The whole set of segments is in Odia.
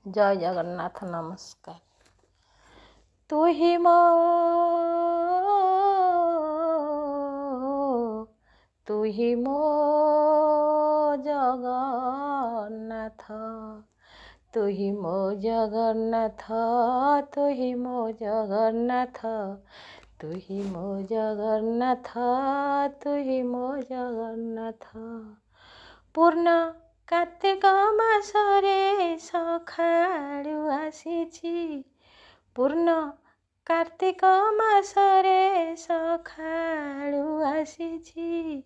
ଜୟ ଜଗନ୍ନାଥ। ନମସ୍କାର। ତୁହି ମୋ ଜଗନ୍ନାଥ, ତୁହି ମୋ ଜଗନ୍ନାଥ, ତୁହି ମୋ ଜଗନ୍ନାଥ, ତୁହି ମୋ ଜଗନ୍ନାଥ, ତୁହି ମୋ ଜଗନ୍ନାଥ। ପୂର୍ଣ୍ଣ କାର୍ତ୍ତିକ ମାସରେ ସଖାଳୁ ଆସିଛି, ପୂର୍ଣ୍ଣ କାର୍ତ୍ତିକ ମାସରେ ସଖାଳୁ ଆସିଛି,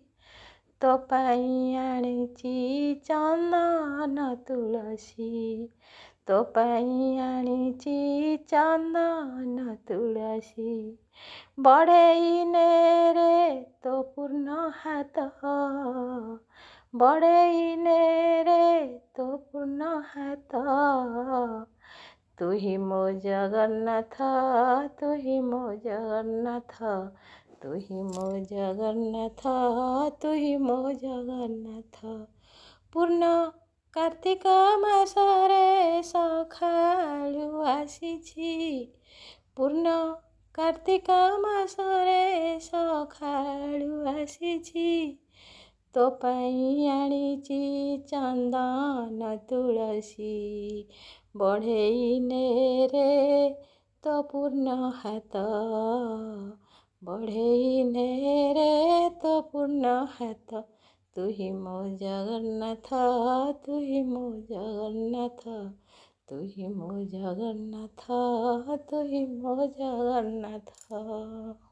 ତୋ ପାଇଁ ଆଣିଛି ଚନ୍ଦନ ତୁଳସୀ, ତୋ ପାଇଁ ଆଣିଛି ଚନ୍ଦନ ତୁଳସୀ। ବଢ଼େଇ ନେ ରେ ତୋ ପୂର୍ଣ୍ଣ ହାତ, ବଢ଼େଇ ନେ ରେ ତୋ ପୂର୍ଣ୍ଣ ହାତ, ତୁହି ମୋ ଜଗନ୍ନାଥ, ତୁହି ମୋ ଜଗନ୍ନାଥ, ତୁହି ମୋ ଜଗନ୍ନାଥ, ତୁହି ମୋ ଜଗନ୍ନାଥ। ପୂର୍ଣ୍ଣ କାର୍ତ୍ତିକ ମାସରେ ସଖାଳୁ ଆସିଛି, ପୂର୍ଣ୍ଣ କାର୍ତ୍ତିକ ମାସରେ ସଖାଳୁ ଆସିଛି, ତୋ ପାଇଁ ଆଣିଛି ଚନ୍ଦନ ତୁଳସୀ। ବଢ଼େଇ ନେ ରେ ତୋ ପୂର୍ଣ୍ଣ ହାତ, ବଢ଼େଇ ନେ ରେ ତୋ ପୂର୍ଣ୍ଣ ହାତ, ତୁହି ମୋ ଜଗନ୍ନାଥ, ତୁହି ମୋ ଜଗନ୍ନାଥ, ତୁହି ମୋ ଜଗନ୍ନାଥ, ତୁହି ମୋ ଜଗନ୍ନାଥ।